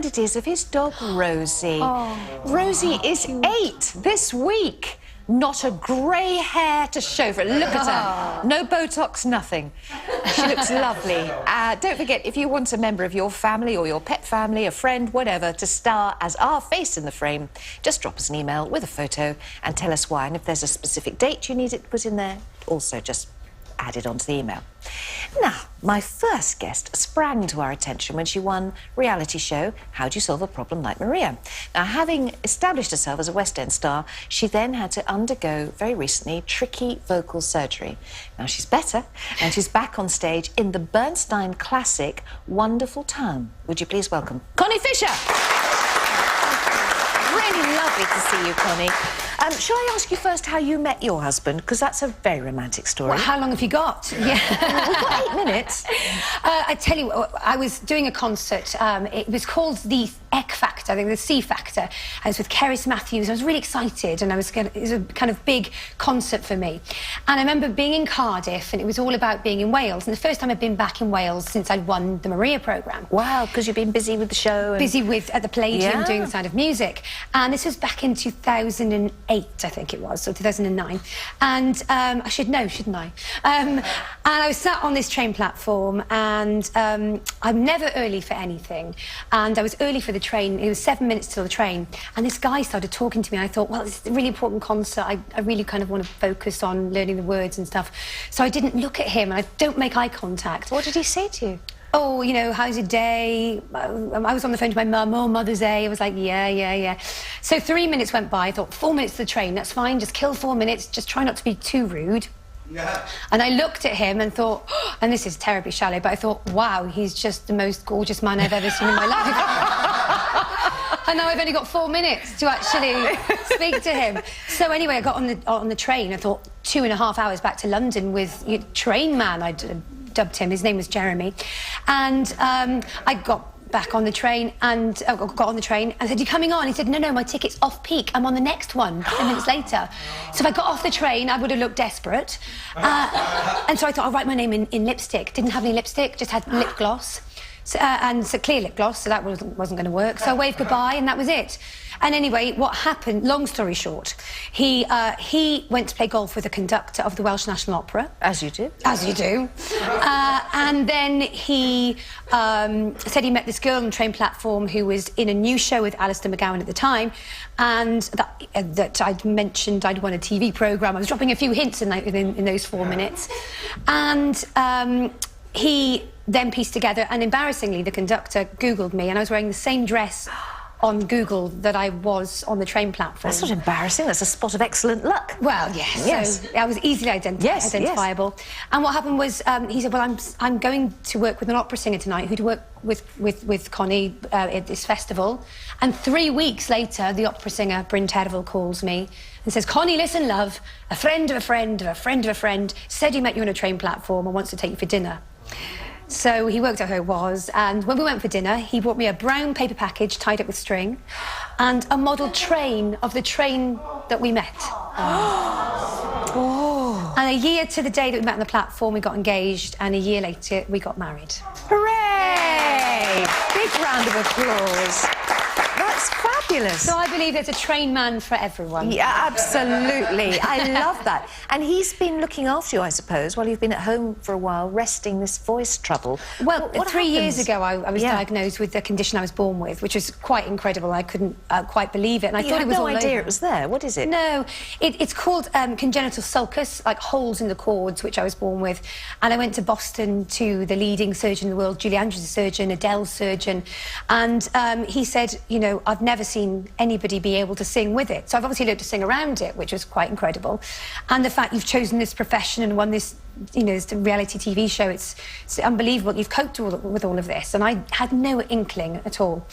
it is of his dog, Rosie. Rosie is 8 this week. Not a grey hair to show for it. Look at her. No Botox, nothing. She looks lovely. Don't forget, if you want a member of your family or your pet family, a friend, whatever, to star as our face in the frame, just drop us an email with a photo and tell us why. And if there's a specific date you need it put in there, also just add it onto the email. Now, my first guest sprang to our attention when she won reality show How Do You Solve a Problem Like Maria? Now, having established herself as a West End star, she then had to undergo, very recently, tricky vocal surgery. Now, she's better, and she's back on stage in the Bernstein classic Wonderful Town. Would you please welcome Connie Fisher? Really lovely to see you, Connie. Shall I ask you first how you met your husband? Because that's a very romantic story. Well, how long have you got? Yeah. We've got 8 minutes. I tell you, I was doing a concert. It was called the Ek Factor, I think the C Factor. I was with Cerys Matthews. I was really excited, and it was a kind of big concert for me. And I remember being in Cardiff, and it was all about being in Wales. And the first time I'd been back in Wales since I'd won the Maria programme. Wow, because you've been busy with the show. And... busy at the Palladium doing The Sound of Music. And this was back in 2008, I think it was, or 2009. And I should know, shouldn't I? And I was sat on this train platform, and I'm never early for anything. And I was early for the train. It was 7 minutes till the train. And this guy started talking to me, and I thought, well, this is a really important concert. I really kind of want to focus on learning the words and stuff. So I didn't look at him, and I don't make eye contact. What did he say to you? Oh, you know, how's your day? I was on the phone to my mum, oh, Mother's Day. I was like, yeah. So 3 minutes went by. I thought, 4 minutes to the train, that's fine. Just kill 4 minutes. Just try not to be too rude. Yeah. And I looked at him and thought, oh, and this is terribly shallow, but I thought, wow, he's just the most gorgeous man I've ever seen in my life. And now I've only got 4 minutes to actually speak to him. So anyway, I got on the train. I thought 2.5 hours back to London with Train Man, I dubbed him. His name was Jeremy. And I got back on the train and got on the train and said, "You coming on?" He said, no, my ticket's off peak. I'm on the next one 10 minutes later. So if I got off the train, I would have looked desperate. And so I thought, I'll write my name in lipstick. Didn't have any lipstick, just had lip gloss. So, and so clear lip gloss, so that wasn't going to work. So I waved goodbye, and that was it. And anyway, what happened, long story short, he went to play golf with the conductor of the Welsh National Opera. As you do. As you do. And then he said he met this girl on the train platform who was in a new show with Alistair McGowan at the time, and that I'd mentioned I'd won a TV programme. I was dropping a few hints in those 4 minutes. And he then pieced together, and embarrassingly, the conductor Googled me, and I was wearing the same dress on Google that I was on the train platform. That's not embarrassing, that's a spot of excellent luck. Well, yes. So I was easily identifiable. Yes. And what happened was, he said, well, I'm going to work with an opera singer tonight who'd work with Connie at this festival. And 3 weeks later, the opera singer, Bryn Terfel, calls me and says, "Connie, listen, love, a friend of a friend of a friend of a friend said he met you on a train platform and wants to take you for dinner." So he worked out who it was, and when we went for dinner, he brought me a brown paper package tied up with string and a model train of the train that we met. Oh. And a year to the day that we met on the platform, we got engaged, and a year later, we got married. Hooray! Big round of applause. That's fabulous. So I believe there's a train man for everyone. Yeah, absolutely. I love that. And he's been looking after you, I suppose, while you've been at home for a while, resting this voice trouble. Well, 3 years ago, I was diagnosed with the condition I was born with, which was quite incredible. I couldn't quite believe it, and I thought it was all over. You had no idea it was there. What is it? No, it's called congenital sulcus, like holes in the cords, which I was born with. And I went to Boston to the leading surgeon in the world, Julie Andrews' surgeon, Adele's surgeon, and he said, you know, I've never seen anybody be able to sing with it. So I've obviously learned to sing around it, which was quite incredible. And the fact you've chosen this profession and won this, you know, this reality TV show, it's unbelievable. You've coped with all of this, and I had no inkling at all.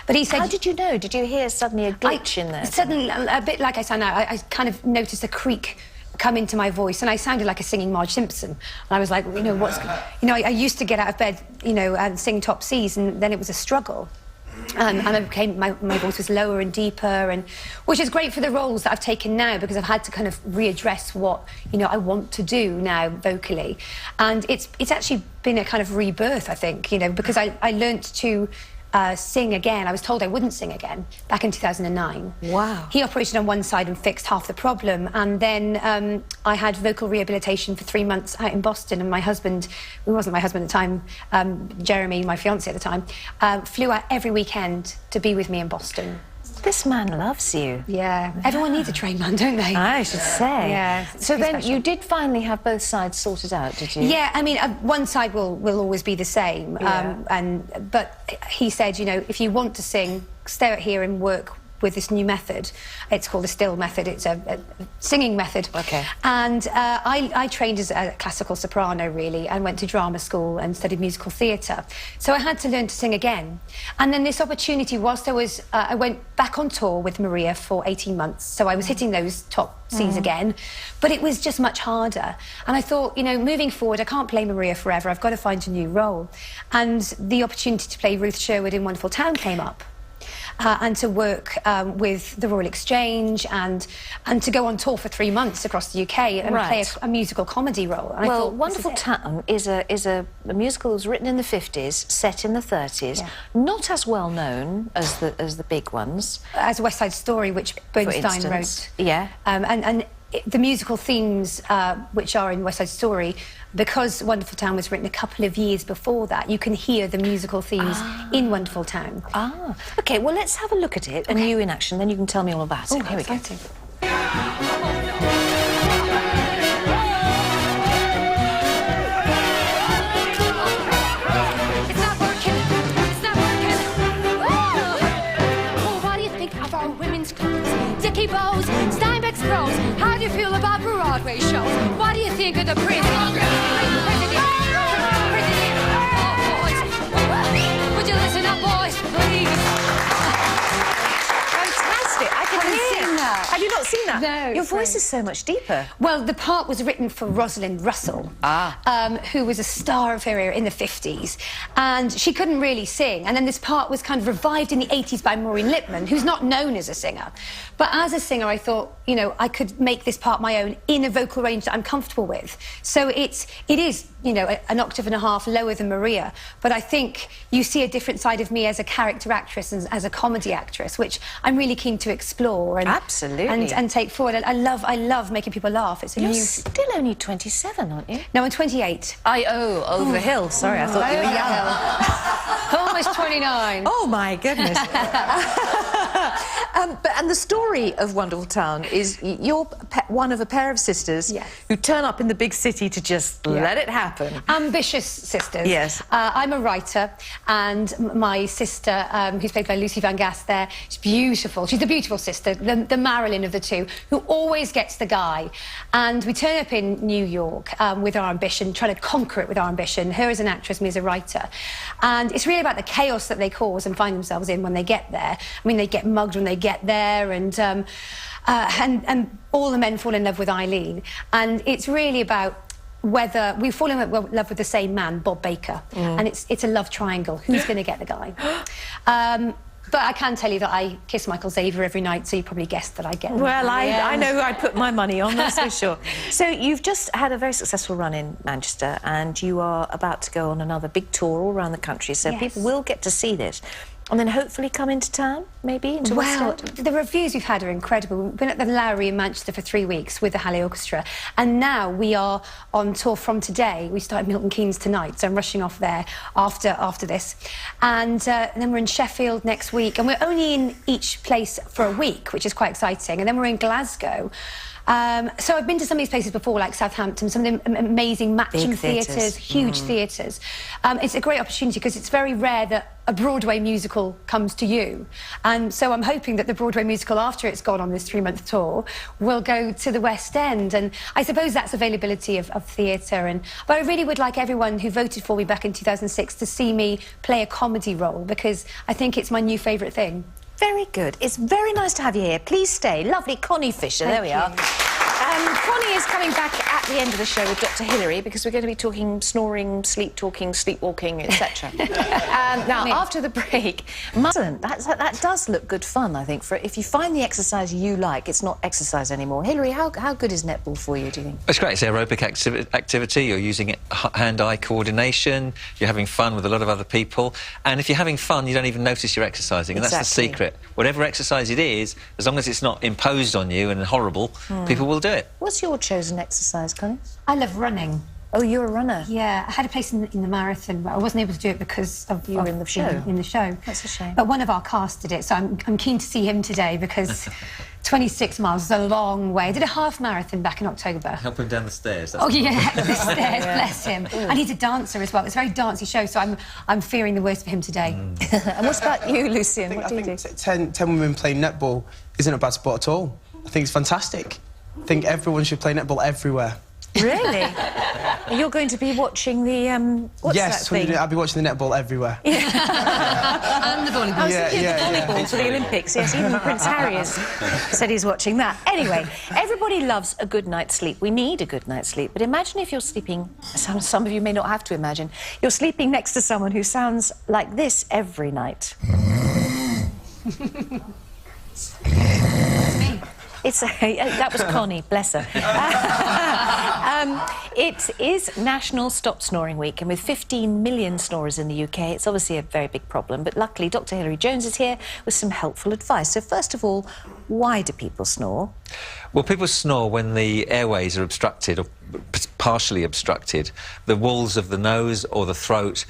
But he said... How did you know? Did you hear suddenly a glitch in there? Suddenly, a bit like I sound now, I kind of noticed a creak come into my voice, and I sounded like a singing Marge Simpson. And I was like, you know, I used to get out of bed, you know, and sing Top C's, and then it was a struggle. And my voice was lower and deeper, and which is great for the roles that I've taken now, because I've had to kind of readdress what, you know, I want to do now vocally. And it's actually been a kind of rebirth, I think, you know, because I learnt to sing again. I was told I wouldn't sing again back in 2009. Wow. He operated on one side and fixed half the problem, and then I had vocal rehabilitation for 3 months out in Boston, and my husband, who wasn't my husband at the time, Jeremy, my fiancé at the time, flew out every weekend to be with me in Boston. This man loves you. Yeah. Everyone needs a trained man, don't they? I should say. Yeah. So then you did finally have both sides sorted out, did you? Yeah, I mean, one side will always be the same. Yeah. But he said, you know, if you want to sing, stay out here and work with this new method. It's called the still method. It's a singing method. Okay. And I trained as a classical soprano, really, and went to drama school and studied musical theatre. So I had to learn to sing again. And then this opportunity, whilst I went back on tour with Maria for 18 months, so I was hitting those top C's again, but it was just much harder. And I thought, you know, moving forward, I can't play Maria forever. I've got to find a new role. And the opportunity to play Ruth Sherwood in Wonderful Town came up. And to work with the Royal Exchange and to go on tour for 3 months across the UK and play a musical comedy role. And well, Wonderful Town is a musical that was written in the 50s, set in the 30s, not as well known as the big ones. As West Side Story, which Bernstein wrote. Yeah. And the musical themes which are in West Side Story, because Wonderful Town was written a couple of years before that, you can hear the musical themes in Wonderful Town. Ah, OK, well, let's have a look at it, and you in action, then you can tell me all about it. Here we go. It's not working. It's not working. Oh, what do you think of our women's clubs? Dickie Bows, Steinbeck's Bros. How do you feel about Broadway shows? What do you think of the prison? Would you listen up, boys, please? Fantastic. I can hear that. Have you not seen that? No. Your voice is so much deeper. Well, the part was written for Rosalind Russell, who was a star of her era in the 50s. And she couldn't really sing. And then this part was kind of revived in the 80s by Maureen Lipman, who's not known as a singer. But as a singer, I thought, you know, I could make this part my own in a vocal range that I'm comfortable with. So it is, you know, an octave and a half lower than Maria. But I think you see a different side of me as a character actress and as a comedy actress, which I'm really keen to explore and absolutely and take forward. I love making people laugh. It's a You're still only 27, aren't you? No, I'm 28. Over the hill. Sorry, I thought you were young. Almost 29. Oh my goodness. And the story of Wonderful Town is you're one of a pair of sisters who turn up in the big city to just let it happen. Ambitious sisters. Yes. I'm a writer, and my sister, who's played by Lucy Van Gass there, she's beautiful. She's the beautiful sister, the Marilyn of the two, who always gets the guy. And we turn up in New York with our ambition, trying to conquer it with our ambition, her as an actress, me as a writer. And it's really about the chaos that they cause and find themselves in when they get there. I mean, they get mugged when they get there, and all the men fall in love with Eileen. And it's really about whether we fall in love with the same man, Bob Baker, and it's a love triangle. Who's going to get the guy? But I can tell you that I kiss Michael Xavier every night, so you probably guessed that I get him. Well, I know who I'd put my money on, that's for sure. So you've just had a very successful run in Manchester, and you are about to go on another big tour all around the country, so people will get to see this. And then hopefully come into town, maybe, into West End? The reviews we've had are incredible. We've been at the Lowry in Manchester for 3 weeks with the Halley Orchestra, and now we are on tour from today. We start at Milton Keynes tonight, so I'm rushing off there after this. And then we're in Sheffield next week, and we're only in each place for a week, which is quite exciting. And then we're in Glasgow. So I've been to some of these places before, like Southampton, some of the amazing Matching theatres, huge theatres. It's a great opportunity because it's very rare that a Broadway musical comes to you. And so I'm hoping that the Broadway musical, after it's gone on this 3-month tour, will go to the West End. And I suppose that's availability of theatre. But I really would like everyone who voted for me back in 2006 to see me play a comedy role, because I think it's my new favourite thing. Very good. It's very nice to have you here. Please stay. Lovely Connie Fisher. There we are. Connie is coming back at the end of the show with Dr. Hilary because we're going to be talking snoring, sleep talking, sleepwalking, etc. Now, after the break, that does look good fun, I think. For if you find the exercise you like, it's not exercise anymore. Hilary, how good is netball for you, do you think? It's great. It's aerobic activity. You're using hand-eye coordination. You're having fun with a lot of other people. And if you're having fun, you don't even notice you're exercising. And that's the secret. Whatever exercise it is, as long as it's not imposed on you and horrible, people will do it. What's your chosen exercise, Connie? I love running. Oh, you're a runner? Yeah, I had a place in the marathon, but I wasn't able to do it because of you were in the show. In the show. That's a shame. But one of our cast did it, so I'm keen to see him today because 26 miles is a long way. I did a half marathon back in October. Help him down the stairs. The stairs, bless him. And he's a dancer as well. It's a very dancey show, so I'm fearing the worst for him today. And what about you, Lucian? What do you do? 10 women playing netball isn't a bad sport at all. I think it's fantastic. I think everyone should play netball everywhere. Really? You're going to be watching the, what's that thing? Yes, I'll be watching the netball everywhere. And the volleyball. I was thinking of the volleyball for the Olympics, yes, even Prince Harry has said he's watching that. Anyway, everybody loves a good night's sleep. We need a good night's sleep. But imagine if you're sleeping, some of you may not have to imagine, you're sleeping next to someone who sounds like this every night. That was Connie, bless her. It is National Stop Snoring Week, and with 15 million snorers in the UK, it's obviously a very big problem. But luckily, Dr. Hilary Jones is here with some helpful advice. So first of all, why do people snore? Well, people snore when the airways are obstructed or partially obstructed. The walls of the nose or the throat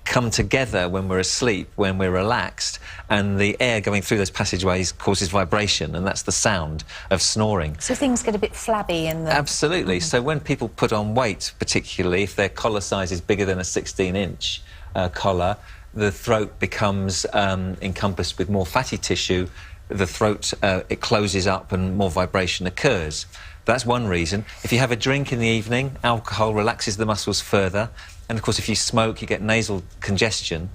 come together when we're asleep, when we're relaxed, and the air going through those passageways causes vibration, and that's the sound of snoring. So things get a bit flabby in the... Absolutely. So when people put on weight, particularly if their collar size is bigger than a 16-inch collar, the throat becomes encompassed with more fatty tissue. The throat, it closes up and more vibration occurs. That's one reason. If you have a drink in the evening, alcohol relaxes the muscles further. And, of course, if you smoke, you get nasal congestion.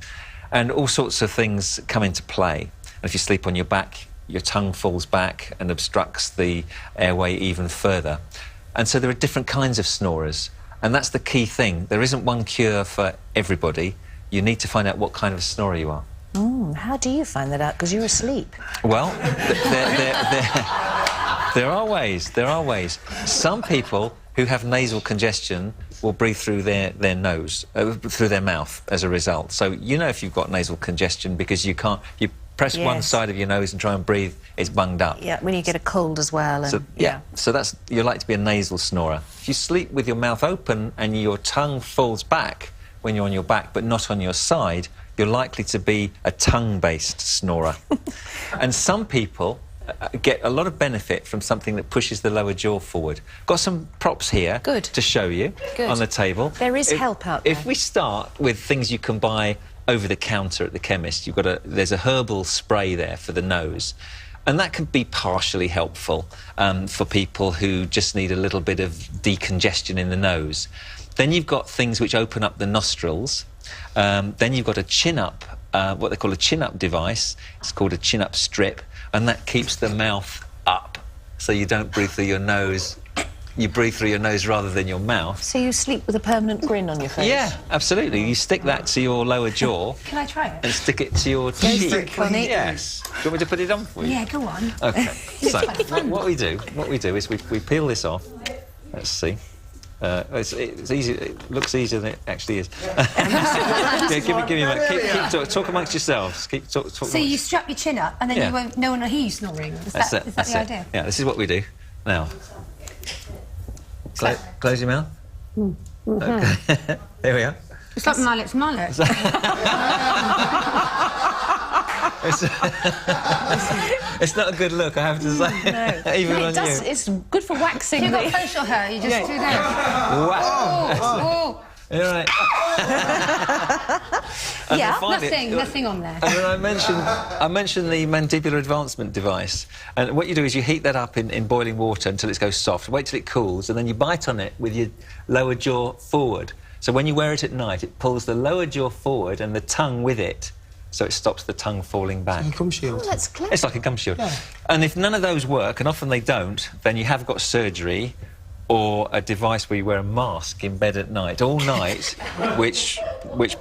And all sorts of things come into play. And if you sleep on your back, your tongue falls back and obstructs the airway even further. And so there are different kinds of snorers. And that's the key thing. There isn't one cure for everybody. You need to find out what kind of snorer you are. How do you find that out? Because you're asleep. Well, there are ways. There are ways. Some people who have nasal congestion will breathe through their nose, through their mouth as a result. So you know if you've got nasal congestion because you can't... You press one side of your nose and try and breathe, it's bunged up. Yeah, when you get a cold as well. And, so that's... You're like to be a nasal snorer. If you sleep with your mouth open and your tongue falls back when you're on your back but not on your side, you're likely to be a tongue-based snorer. And some people get a lot of benefit from something that pushes the lower jaw forward. Got some props here to show you on the table. There is help out there. If we start with things you can buy over the counter at the chemist, there's a herbal spray there for the nose. And that can be partially helpful for people who just need a little bit of decongestion in the nose. Then you've got things which open up the nostrils. Then you've got a chin-up, what they call a chin-up device. It's called a chin-up strip. And that keeps the mouth up, so you don't breathe through your nose. You breathe through your nose rather than your mouth. So you sleep with a permanent grin on your face? Yeah, absolutely. You stick that to your lower jaw. Can I try it? And stick it to your cheek. Yes. Do you want me to put it on for you? Yeah, go on. OK. So what we do is we peel this off. Let's see. It's easy. It looks easier than it actually is. Give me a minute. Keep talk amongst yourselves. Talk so you strap your chin up, and then no one will hear you snoring. Is that the idea? Yeah. This is what we do. Now, close your mouth. Okay. There we are. It's like Mallet's mallet. It's not a good look, I have to say. No. Even on you. It's good for waxing. You've got facial hair, you just do that. Wow. You're right. Nothing on there. And then I mentioned the mandibular advancement device. And what you do is you heat that up in boiling water until it goes soft. Wait till it cools, and then you bite on it with your lower jaw forward. So when you wear it at night, it pulls the lower jaw forward and the tongue with it. So it stops the tongue falling back. Like a gum shield. Oh, that's clever. It's like a gum shield. Yeah. And if none of those work, and often they don't, then you have got surgery, or a device where you wear a mask in bed at night, all night, which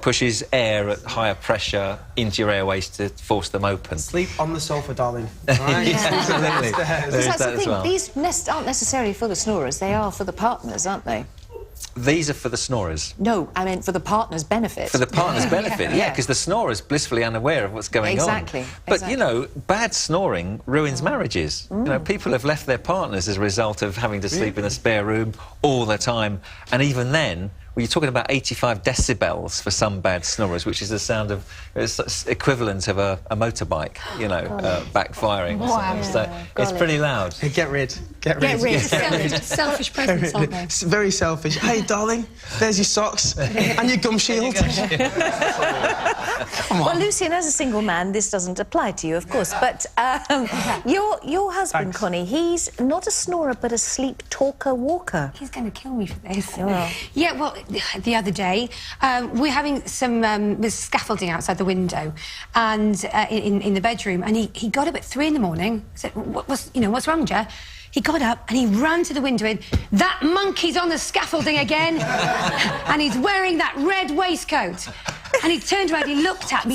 pushes air at higher pressure into your airways to force them open. Sleep on the sofa, darling. Right? Absolutely. Because There's that's that the as thing, well. these nests aren't necessarily for the snorers, they are for the partners, aren't they? These are for the snorers. No, I meant for the partner's benefit. For the partner's benefit, yeah, because the snorer's blissfully unaware of what's going Exactly, on. But, exactly. you know, bad snoring ruins marriages. You know, people have left their partners as a result of having to sleep in a spare room all the time. And even then, well, you're talking about 85 decibels for some bad snorers, which is the sound of, it's equivalent of a motorbike, you know, backfiring or something. So it's pretty loud. Hey, get rid. Selfish presents, aren't they? It's very selfish. Hey, darling, there's your socks and your gum shield. Well, Lucian, as a single man, this doesn't apply to you, of course, but your husband, Connie, he's not a snorer, but a sleep talker walker. He's going to kill me for this. Yeah. Yeah, well, the other day, we're having some there's scaffolding outside the window and in the bedroom, and he got up at 3 in the morning, said, what's wrong, Jer? He got up and he ran to the window and, that monkey's on the scaffolding again, and he's wearing that red waistcoat. And he turned around, he looked at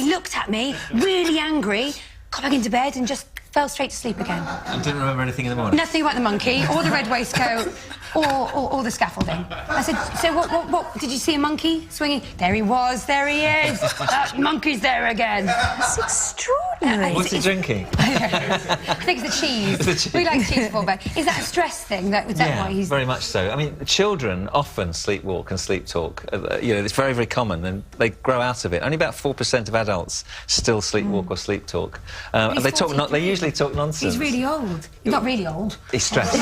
me, really angry, got back into bed and just fell straight to sleep again. And didn't remember anything in the morning? Nothing about the monkey, or the red waistcoat, or the scaffolding. I said, so what, did you see a monkey swinging? There he was, there he is. That monkey's there again. That's extraordinary. What's he drinking? I think it's the cheese. The cheese. We like cheese for bed. Is that a stress thing? Is that why he's... very much so. I mean, children often sleepwalk and sleep talk. You know, it's very, very common, and they grow out of it. Only about 4% of adults still sleepwalk or sleep talk. They usually talk nonsense. He's really old. He's not really old. He's stressed.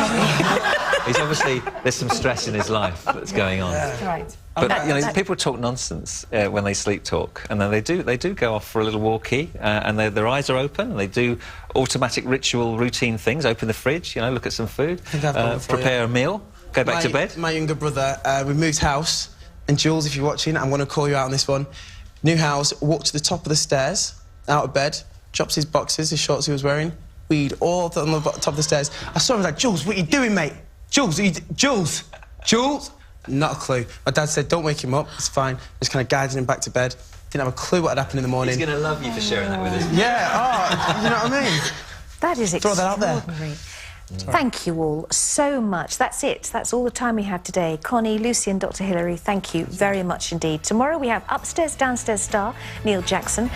He's obviously, there's some stress in his life that's going on. Right. But you know, people talk nonsense when they sleep talk, and then they do go off for a little walkie, and their eyes are open, and they do automatic ritual routine things. Open the fridge, you know, look at some food, prepare a meal, go back to bed. My younger brother, we moved house, and Jules, if you're watching, I'm going to call you out on this one. New house, walked to the top of the stairs, out of bed, drops his boxes, his shorts he was wearing, weed all on the top of the stairs. I saw him, I was like, Jules, what are you doing, mate? Jules, Jules? Not a clue. My dad said, don't wake him up, it's fine. Just kind of guiding him back to bed. Didn't have a clue what had happened in the morning. He's going to love you for sharing that with us. Yeah, you know what I mean? That is Throw that out there. extraordinary. Thank you all so much. That's it. That's all the time we have today. Connie, Lucy and Dr. Hilary, thank you very much indeed. Tomorrow we have Upstairs, Downstairs star Neil Jackson.